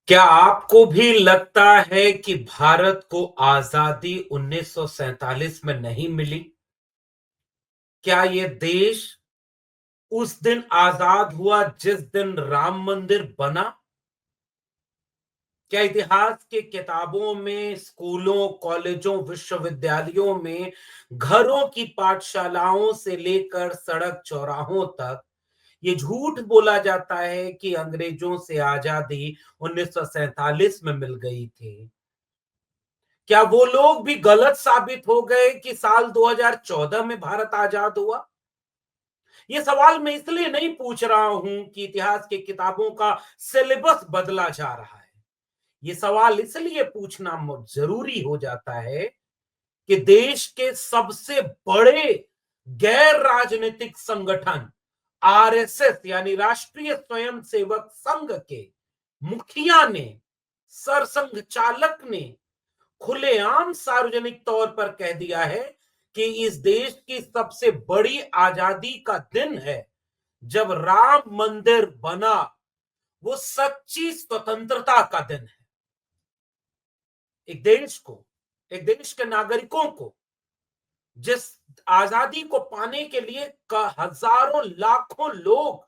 क्या आपको भी लगता है कि भारत को आजादी 1947 में नहीं मिली? क्या ये देश उस दिन आजाद हुआ जिस दिन राम मंदिर बना? क्या इतिहास की किताबों में, स्कूलों, कॉलेजों, विश्वविद्यालयों में, घरों की पाठशालाओं से लेकर सड़क चौराहों तक ये झूठ बोला जाता है कि अंग्रेजों से आजादी 1947 में मिल गई थी? क्या वो लोग भी गलत साबित हो गए कि साल 2014 में भारत आजाद हुआ? ये सवाल मैं इसलिए नहीं पूछ रहा हूं कि इतिहास की किताबों का सिलेबस बदला जा रहा है। ये सवाल इसलिए पूछना जरूरी हो जाता है कि देश के सबसे बड़े गैर राजनीतिक संगठन आरएसएस यानी राष्ट्रीय स्वयंसेवक संघ के मुखिया ने, सरसंघ चालक ने खुलेआम सार्वजनिक तौर पर कह दिया है कि इस देश की सबसे बड़ी आजादी का दिन है जब राम मंदिर बना। वो सच्ची स्वतंत्रता का दिन है। एक देश को, एक देश के नागरिकों को जिस आजादी को पाने के लिए हजारों लाखों लोग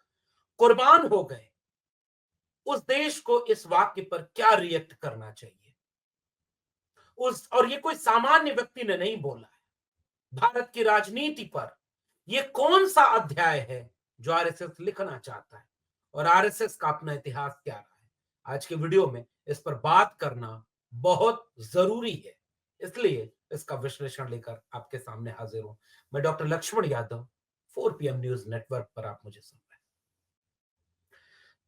कुर्बान हो गए, उस देश को इस वाक्य पर क्या रिएक्ट करना चाहिए? उस और ये कोई सामान्य व्यक्ति ने नहीं बोला है। भारत की राजनीति पर यह कौन सा अध्याय है जो आरएसएस लिखना चाहता है और आरएसएस का अपना इतिहास क्या रहा है? आज के वीडियो में इस पर बात करना बहुत जरूरी है, इसलिए इसका विश्लेषण लेकर आपके सामने हाजिर हूं। मैं doctor Laxman Yadav, 4 PM news network पर आप मुझे सुन रहे हैं।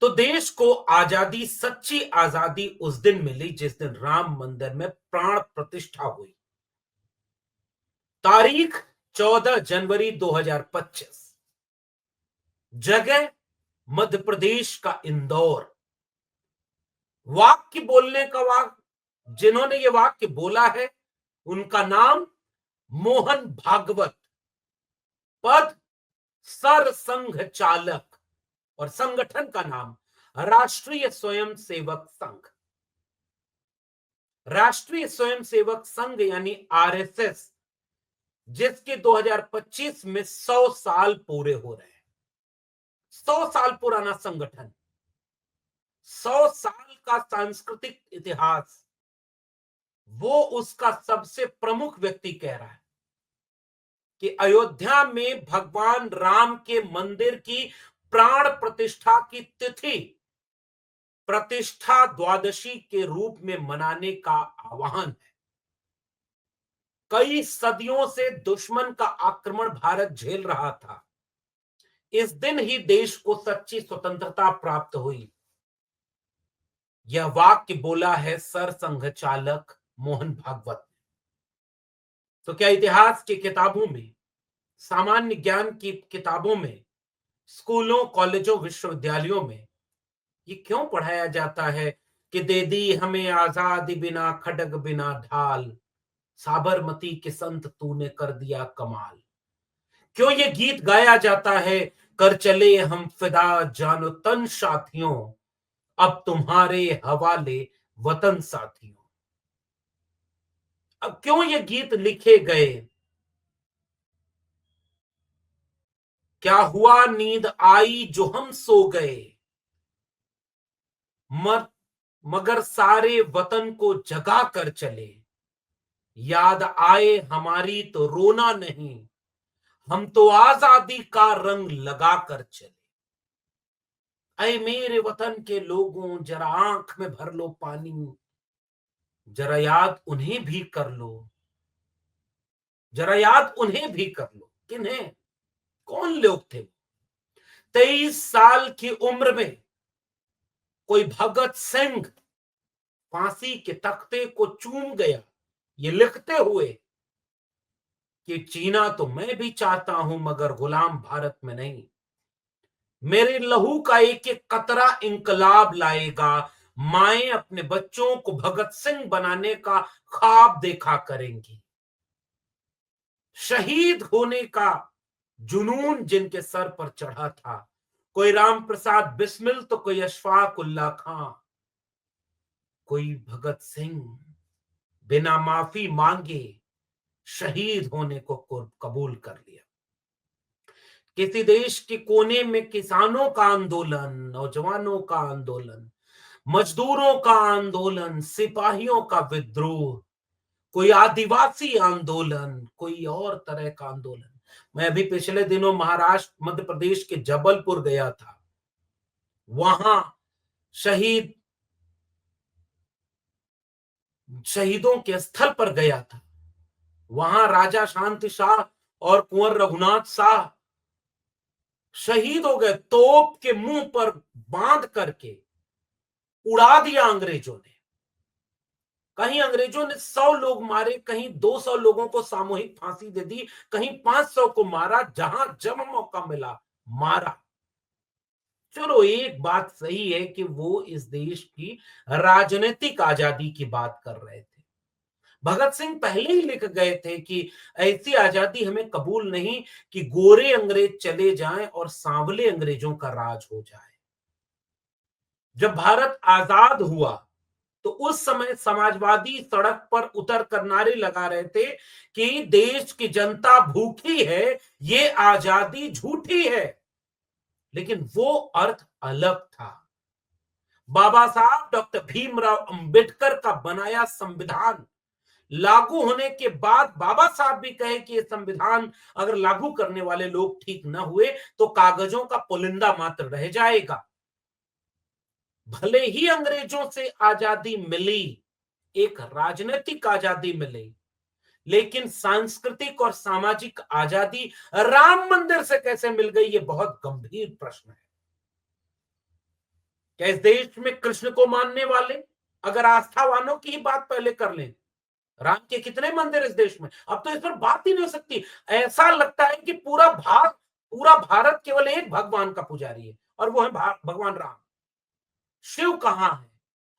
तो देश को आजादी, सच्ची आजादी उस दिन मिली जिस दिन राम मंदिर में प्राण प्रतिष्ठा हुई। तारीख 14 जनवरी 2025, जगह मध्य प्रदेश का इंदौर। वाक्य बोलने का वाक्य, जिन्होंने ये वाक्य बोला है उनका नाम मोहन भागवत, पद सरसंघ चालक, और संगठन का नाम राष्ट्रीय स्वयंसेवक संघ। राष्ट्रीय स्वयंसेवक संघ यानी आरएसएस, जिसके 2025 में 100 साल पूरे हो रहे हैं। 100 साल पुराना संगठन, 100 साल का सांस्कृतिक इतिहास, वो उसका सबसे प्रमुख व्यक्ति कह रहा है कि अयोध्या में भगवान राम के मंदिर की प्राण प्रतिष्ठा की तिथि प्रतिष्ठा द्वादशी के रूप में मनाने का आह्वान है। कई सदियों से दुश्मन का आक्रमण भारत झेल रहा था। इस दिन ही देश को सच्ची स्वतंत्रता प्राप्त हुई। यह वाक्य बोला है सरसंघ चालक मोहन भागवत। तो क्या इतिहास की किताबों में, सामान्य ज्ञान की किताबों में, स्कूलों, कॉलेजों, विश्वविद्यालयों में ये क्यों पढ़ाया जाता है कि दे दी हमें आजादी बिना खड्ग बिना ढाल, साबरमती के संत तूने कर दिया कमाल? क्यों ये गीत गाया जाता है, कर चले हम फिदा जानो तन साथियों, अब तुम्हारे हवाले वतन साथियों? अब क्यों ये गीत लिखे गए? क्या हुआ नींद आई जो हम सो गए, मर मगर सारे वतन को जगा कर चले, याद आए हमारी तो रोना नहीं, हम तो आजादी का रंग लगा कर चले। अय मेरे वतन के लोगों, जरा आंख में भर लो पानी, जरा याद उन्हें भी कर लो, जरा याद उन्हें भी कर लो। किन्हें? कौन लोग थे? 23 साल की उम्र में कोई भगत सिंह फांसी के तख्ते को चूम गया, ये लिखते हुए कि जीना तो मैं भी चाहता हूं मगर गुलाम भारत में नहीं। मेरे लहू का एक एक कतरा इंकलाब लाएगा, माएं अपने बच्चों को भगत सिंह बनाने का ख्वाब देखा करेंगी। शहीद होने का जुनून जिनके सर पर चढ़ा था, कोई राम प्रसाद बिस्मिल तो कोई अशफाक उल्ला खां, कोई भगत सिंह बिना माफी मांगे शहीद होने को कबूल कर लिया। किसी देश के कोने में किसानों का आंदोलन, नौजवानों का आंदोलन, मजदूरों का आंदोलन, सिपाहियों का विद्रोह, कोई आदिवासी आंदोलन, कोई और तरह का आंदोलन। मैं अभी पिछले दिनों महाराष्ट्र मध्य प्रदेश के जबलपुर गया था। वहां शहीद शहीदों के स्थल पर गया था। वहां राजा शांति शाह और कुंवर रघुनाथ शाह शहीद हो गए, तोप के मुंह पर बांध करके उड़ा दिया अंग्रेजों ने। कहीं अंग्रेजों ने 100 लोग मारे, कहीं 200 लोगों को सामूहिक फांसी दे दी, कहीं 500 को मारा, जहां जब मौका मिला मारा। चलो एक बात सही है कि वो इस देश की राजनीतिक आजादी की बात कर रहे थे। भगत सिंह पहले ही लिख गए थे कि ऐसी आजादी हमें कबूल नहीं कि गोरे अंग्रेज चले जाएं और सांवले अंग्रेजों का राज हो जाए। जब भारत आजाद हुआ तो उस समय समाजवादी सड़क पर उतर कर नारे लगा रहे थे कि देश की जनता भूखी है, ये आजादी झूठी है। लेकिन वो अर्थ अलग था। बाबा साहब डॉक्टर भीमराव अंबेडकर का बनाया संविधान लागू होने के बाद बाबा साहब भी कहे कि ये संविधान अगर लागू करने वाले लोग ठीक न हुए तो कागजों का पुलिंदा मात्र रह जाएगा। भले ही अंग्रेजों से आजादी मिली, एक राजनीतिक आजादी मिली, लेकिन सांस्कृतिक और सामाजिक आजादी राम मंदिर से कैसे मिल गई, ये बहुत गंभीर प्रश्न है। क्या इस देश में कृष्ण को मानने वाले, अगर आस्थावानों की ही बात पहले कर लें, राम के कितने मंदिर इस देश में? अब तो इस पर बात ही नहीं हो सकती। ऐसा लगता है कि पूरा भारत केवल एक भगवान का पुजारी है और वो है भगवान राम। शिव कहां है?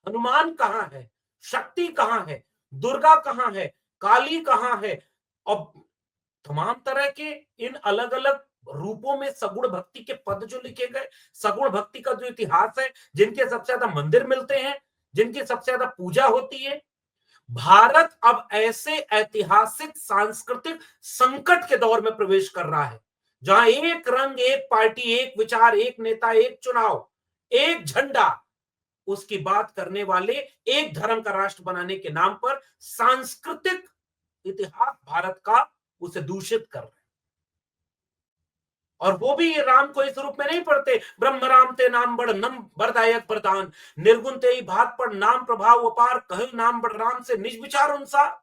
हनुमान कहां है? शक्ति कहां है? दुर्गा कहां है? काली कहां है? और तमाम तरह के इन अलग अलग रूपों में सगुण भक्ति के पद जो लिखे गए, सगुण भक्ति का जो इतिहास है, जिनके सबसे ज्यादा मंदिर मिलते हैं, जिनकी सबसे ज्यादा पूजा होती है। भारत अब ऐसे ऐतिहासिक सांस्कृतिक संकट के दौर में प्रवेश कर रहा है जहां एक रंग, एक पार्टी, एक विचार, एक नेता, एक चुनाव, एक झंडा, उसकी बात करने वाले एक धर्म का राष्ट्र बनाने के नाम पर सांस्कृतिक इतिहास भारत का उसे दूषित कर रहे हैं। और वो भी ये राम को इस रूप में नहीं पढ़ते, ब्रह्म राम ते नाम बड़ नम बरदायक प्रदान, निर्गुण ते ही भात पर नाम प्रभाव अपार, कहे नाम बड़ राम से निज विचार अनुसार।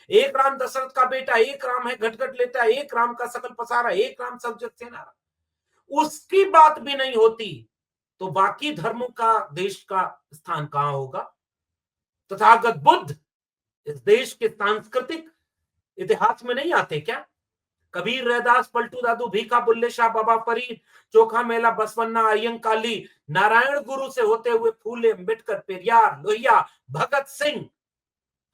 एक राम दशरथ का बेटा, एक राम है घटघट लेता, एक राम का सकल पसारा, एक राम सब जग से नारा। उसकी बात भी नहीं होती तो बाकी धर्मों का देश का स्थान कहां होगा? तथागत बुद्ध इस देश के सांस्कृतिक इतिहास में नहीं आते क्या? कबीर, रैदास, पलटू दादू, भीखा, बुल्ले शाह, बाबा फरीद, चोखा मेला, बसवन्ना, अय्यंकाली, नारायण गुरु से होते हुए फूले, अम्बेडकर, पेरियार, लोहिया, भगत सिंह,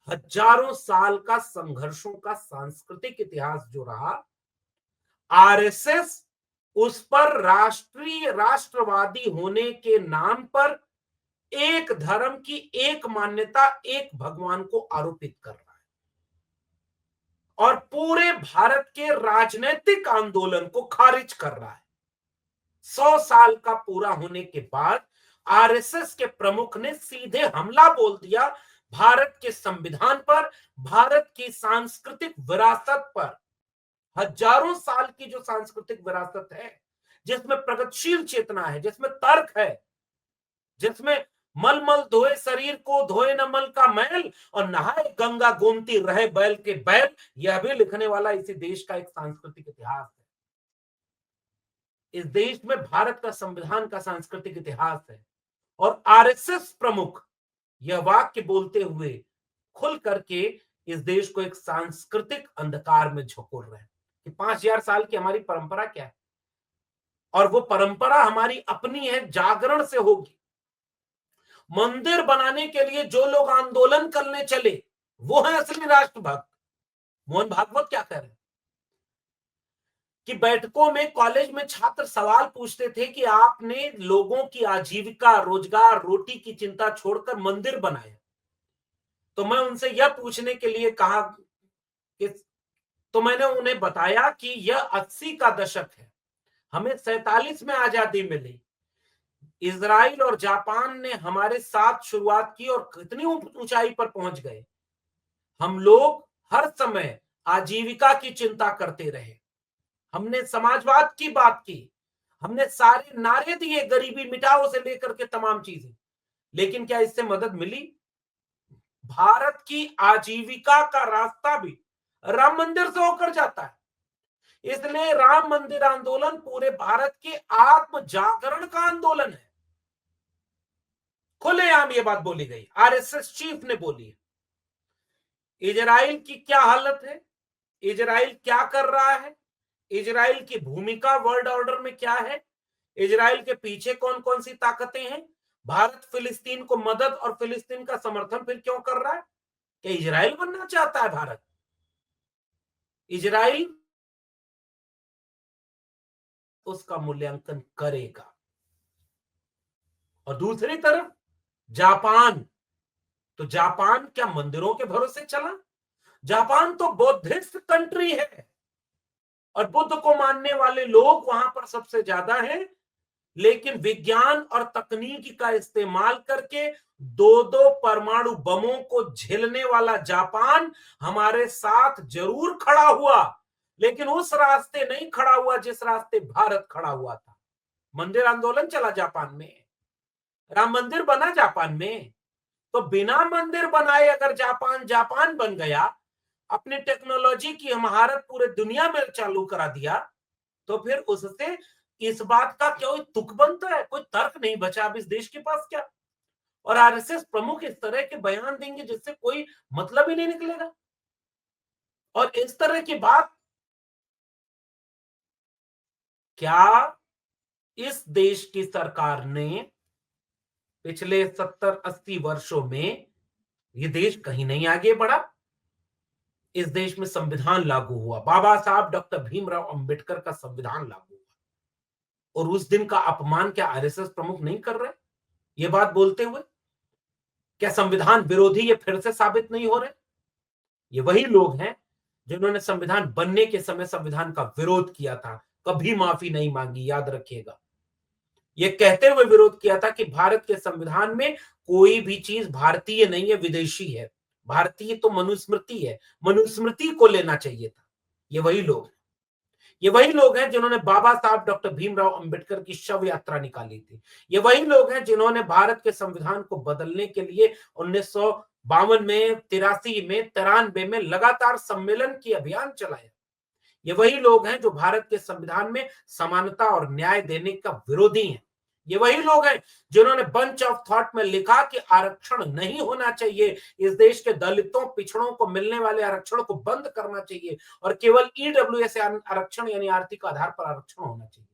हजारों साल का संघर्षों का सांस्कृतिक इतिहास जो रहा, आरएसएस उस पर राष्ट्रवादी होने के नाम पर एक धर्म की एक मान्यता, एक भगवान को आरोपित कर रहा है और पूरे भारत के राजनीतिक आंदोलन को खारिज कर रहा है। 100 साल का पूरा होने के बाद आरएसएस के प्रमुख ने सीधे हमला बोल दिया भारत के संविधान पर, भारत की सांस्कृतिक विरासत पर। हजारों साल की जो सांस्कृतिक विरासत है, जिसमें प्रगतिशील चेतना है, जिसमें तर्क है, जिसमें मल मल धोए शरीर को, धोए न मल का मैल, और नहाए गंगा गोमती रहे बैल के बैल, यह भी लिखने वाला इसी देश का एक सांस्कृतिक इतिहास है। इस देश में भारत का संविधान का सांस्कृतिक इतिहास है और आरएसएस प्रमुख यह वाक्य बोलते हुए खुल करके इस देश को एक सांस्कृतिक अंधकार में झकोर रहे हैं कि 5000 साल की हमारी परंपरा क्या है और वो परंपरा हमारी अपनी है, जागरण से होगी। मंदिर बनाने के लिए जो लोग आंदोलन करने चले वो है असली राष्ट्रभक्त। मोहन भागवत क्या कह रहे हैं कि बैठकों में, कॉलेज में छात्र सवाल पूछते थे कि आपने लोगों की आजीविका, रोजगार, रोटी की चिंता छोड़कर मंदिर बनाया, तो मैं उनसे यह पूछने के लिए कहा कि तो मैंने उन्हें बताया कि यह 80 का दशक है, हमें 47 में आजादी मिली। इजराइल और जापान ने हमारे साथ शुरुआत की और कितनी ऊंचाई पर पहुंच गए। हम लोग हर समय आजीविका की चिंता करते रहे, हमने समाजवाद की बात की, हमने सारे नारे दिए, गरीबी मिटाओ से लेकर के तमाम चीजें, लेकिन क्या इससे मदद मिली? भारत की आजीविका का रास्ता भी राम मंदिर से होकर जाता है। इसलिए राम मंदिर आंदोलन पूरे भारत के आत्म जागरण का आंदोलन है। खुलेआम ये बात बोली गई, आरएसएस चीफ ने बोली है। इजराइल की क्या हालत है, इजराइल क्या कर रहा है, इजराइल की भूमिका वर्ल्ड ऑर्डर में क्या है, इजराइल के पीछे कौन कौन सी ताकतें हैं, भारत फिलिस्तीन को मदद और फिलिस्तीन का समर्थन फिर क्यों कर रहा है? क्या इजराइल बनना चाहता है भारत? इजराइल उसका मूल्यांकन करेगा। और दूसरी तरफ जापान, तो जापान क्या मंदिरों के भरोसे चला? जापान तो बौद्धिस्ट कंट्री है और बुद्ध को मानने वाले लोग वहां पर सबसे ज्यादा हैं, लेकिन विज्ञान और तकनीकी का इस्तेमाल करके दो दो परमाणु बमों को झेलने वाला जापान हमारे साथ जरूर खड़ा हुआ, लेकिन उस रास्ते नहीं खड़ा हुआ जिस रास्ते भारत खड़ा हुआ था। मंदिर आंदोलन चला जापान में, राम मंदिर बना जापान में, तो बिना मंदिर बनाए अगर जापान जापान बन गया, अपनी टेक्नोलॉजी की महारत पूरे दुनिया में चालू करा दिया, तो फिर उससे इस बात का कोई तुक बनता है? कोई तर्क नहीं बचा अब इस देश के पास क्या? और आरएसएस प्रमुख इस तरह के बयान देंगे जिससे कोई मतलब ही नहीं निकलेगा। और इस तरह की बात, क्या इस देश की सरकार ने पिछले 70-80 वर्षों में ये देश कहीं नहीं आगे बढ़ा? इस देश में संविधान लागू हुआ, बाबा साहब डॉक्टर भीमराव अंबेडकर का संविधान लागू हुआ, और उस दिन का अपमान क्या आरएसएस प्रमुख नहीं कर रहे ये बात बोलते हुए? क्या संविधान विरोधी ये फिर से साबित नहीं हो रहे? ये वही लोग हैं जिन्होंने संविधान बनने के समय संविधान का विरोध किया था, कभी माफी नहीं मांगी, याद रखिएगा। ये कहते हुए विरोध किया था कि भारत के संविधान में कोई भी चीज भारतीय नहीं है, विदेशी है, भारतीय तो मनुस्मृति है, मनुस्मृति को लेना चाहिए था। ये वही लोग हैं जिन्होंने बाबा साहब डॉक्टर भीमराव अंबेडकर की शव यात्रा निकाली थी। ये वही लोग हैं जिन्होंने भारत के संविधान को बदलने के लिए 1952 में, 83 में, 93 में लगातार सम्मेलन की अभियान चलाया। ये वही लोग हैं जो भारत के संविधान में समानता और न्याय देने का विरोधी हैं। ये वही लोग हैं जिन्होंने बंच ऑफ थॉट में लिखा कि आरक्षण नहीं होना चाहिए, इस देश के दलितों पिछड़ों को मिलने वाले आरक्षण को बंद करना चाहिए और केवल ईडब्ल्यूएस आरक्षण यानी आर्थिक आधार पर आरक्षण होना चाहिए।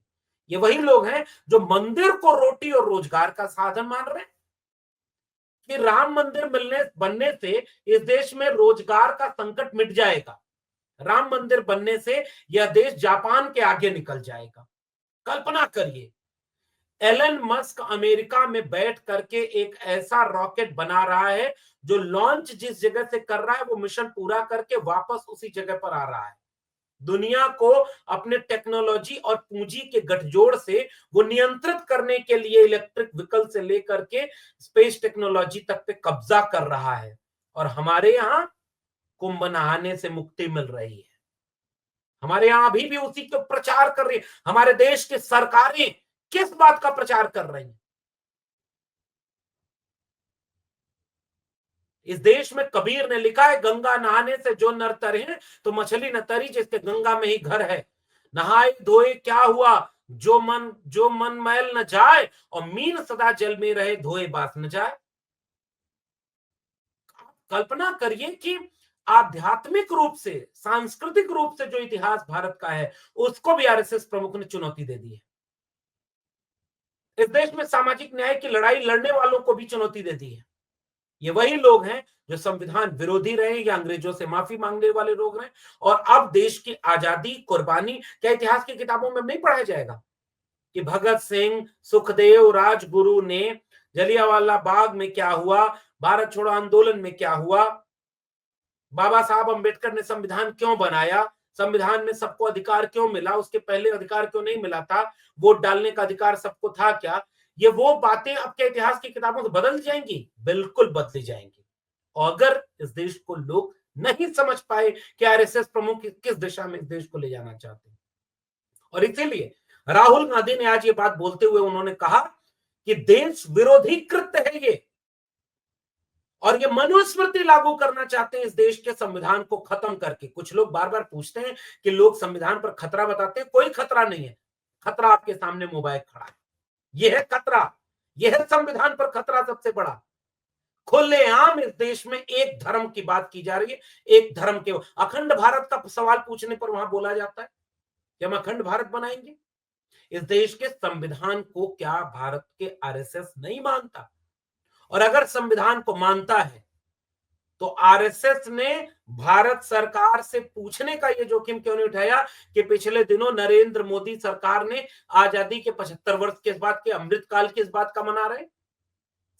ये वही लोग हैं जो मंदिर को रोटी और रोजगार का साधन मान रहे हैं कि राम मंदिर बनने से इस देश में रोजगार का संकट मिट जाएगा, राम मंदिर बनने से यह देश जापान के आगे निकल जाएगा। कल्पना करिए, एलन मस्क अमेरिका में बैठ करके एक ऐसा रॉकेट बना रहा है जो लॉन्च जिस जगह से कर रहा है वो मिशन पूरा करके वापस उसी जगह पर आ रहा है। दुनिया को अपने टेक्नोलॉजी और पूंजी के गठजोड़ से वो नियंत्रित करने के लिए इलेक्ट्रिक व्हीकल से लेकर के स्पेस टेक्नोलॉजी तक पे कब्जा कर रहा है, और हमारे यहाँ कुंभ नहाने से मुक्ति मिल रही है। हमारे यहां अभी भी उसी को प्रचार कर रही है। हमारे देश की सरकारें किस बात का प्रचार कर रही हैं? इस देश में कबीर ने लिखा है, गंगा नहाने से जो नर तरे तो मछली न तरी जिसके गंगा में ही घर है। नहाए धोए क्या हुआ, जो मन मैल न जाए और मीन सदा जल में रहे, धोए बास न जाए। कल्पना करिए कि आध्यात्मिक रूप से, सांस्कृतिक रूप से जो इतिहास भारत का है उसको भी आरएसएस प्रमुख ने चुनौती दे दी है। इस देश में सामाजिक न्याय की लड़ाई लड़ने वालों को भी चुनौती दे दी है। ये वही लोग हैं जो संविधान विरोधी रहे या अंग्रेजों से माफी मांगने वाले लोग रहे, और अब देश की आजादी, कुर्बानी क्या इतिहास की किताबों में नहीं पढ़ाया जाएगा कि भगत सिंह, सुखदेव, राजगुरु ने जलियांवाला बाग में क्या हुआ, भारत छोड़ो आंदोलन में क्या हुआ, बाबा साहब अंबेडकर ने संविधान क्यों बनाया, संविधान में सबको अधिकार क्यों मिला, उसके पहले अधिकार क्यों नहीं मिला था, वोट डालने का अधिकार सबको था क्या, ये वो बातें अब के इतिहास की किताबों से बदल जाएंगी, बिल्कुल बदली जाएंगी। और अगर इस देश को लोग नहीं समझ पाए कि आरएसएस प्रमुख किस दिशा में इस देश को ले जाना चाहते हैं, और इसीलिए राहुल गांधी ने आज ये बात बोलते हुए उन्होंने कहा कि देश विरोधी कृत्य है ये, और ये मनुस्मृति लागू करना चाहते हैं इस देश के संविधान को खत्म करके। कुछ लोग बार बार पूछते हैं कि लोग संविधान पर खतरा बताते हैं, कोई खतरा नहीं है, खतरा आपके सामने मोबाइल खड़ा है, यह है खतरा, यह है संविधान पर खतरा सबसे बड़ा। खुलेआम इस देश में एक धर्म की बात की जा रही है, एक धर्म के अखंड भारत का सवाल पूछने पर वहां बोला जाता है कि हम अखंड भारत बनाएंगे। इस देश के संविधान को क्या भारत के आरएसएस नहीं मानता? और अगर संविधान को मानता है तो आरएसएस ने भारत सरकार से पूछने का ये जोखिम क्यों नहीं उठाया कि पिछले दिनों नरेंद्र मोदी सरकार ने आजादी के 75 वर्ष के इस बात के अमृतकाल की इस बात का मना रहे,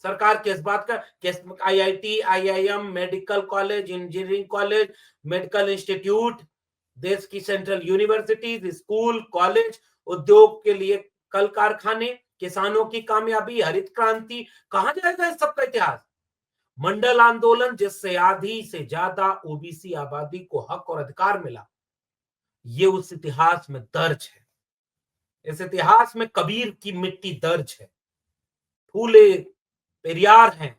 सरकार किस बात का, किस IIT, IIM, medical college, engineering college, medical institute, देश की सेंट्रल यूनिवर्सिटीज, स्कूल, कॉलेज, उद्योग के लिए कल कारखाने, किसानों की कामयाबी, हरित क्रांति, कहां जाएगा इस सब का इतिहास? मंडल आंदोलन जिससे आधी से ज्यादा ओबीसी आबादी को हक और अधिकार मिला, ये उस इतिहास में दर्ज है। इस इतिहास में कबीर की मिट्टी दर्ज है, फूले पेरियार हैं,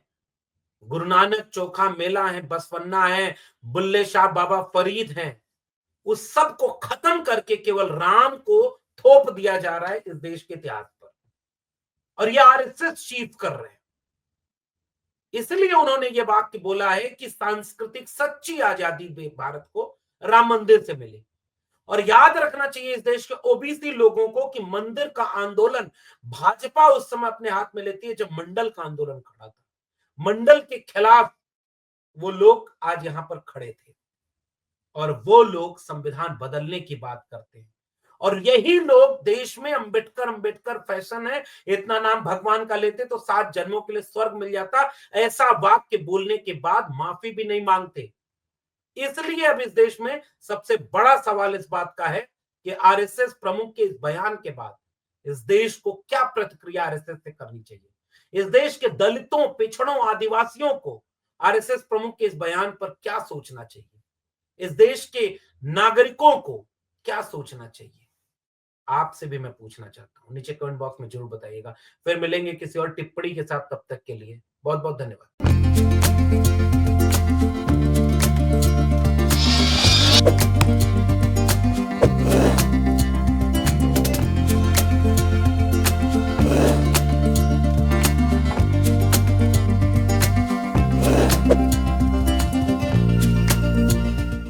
गुरु नानक चौखा मेला है, बसवन्ना है, बुल्ले शाह बाबा फरीद हैं। उस सब को खत्म करके केवल राम को थोप दिया जा रहा है इस देश के इतिहास पर, और ये आरएसएस चीफ कर रहे हैं। इसलिए उन्होंने ये वाक्य बोला है कि सांस्कृतिक सच्ची आजादी भारत को राम मंदिर से मिली। और याद रखना चाहिए इस देश के ओबीसी लोगों को कि मंदिर का आंदोलन भाजपा उस समय अपने हाथ में लेती है जब मंडल का आंदोलन खड़ा था। मंडल के खिलाफ वो लोग आज यहां पर खड़े थे, और वो लोग संविधान बदलने की बात करते हैं। और यही लोग देश में अंबेडकर अंबेडकर फैशन है, इतना नाम भगवान का लेते तो 7 जन्मों के लिए स्वर्ग मिल जाता, ऐसा वाक्य बोलने के बाद माफी भी नहीं मांगते। इसलिए अब इस देश में सबसे बड़ा सवाल इस बात का है कि आरएसएस प्रमुख के इस बयान के बाद इस देश को क्या प्रतिक्रिया आरएसएस से करनी चाहिए। इस देश के दलितों, पिछड़ों, आदिवासियों को आरएसएस प्रमुख के इस बयान पर क्या सोचना चाहिए, इस देश के नागरिकों को क्या सोचना चाहिए, आपसे भी मैं पूछना चाहता हूं। नीचे कमेंट बॉक्स में जरूर बताइएगा। फिर मिलेंगे किसी और टिप्पणी के साथ, तब तक के लिए बहुत बहुत धन्यवाद।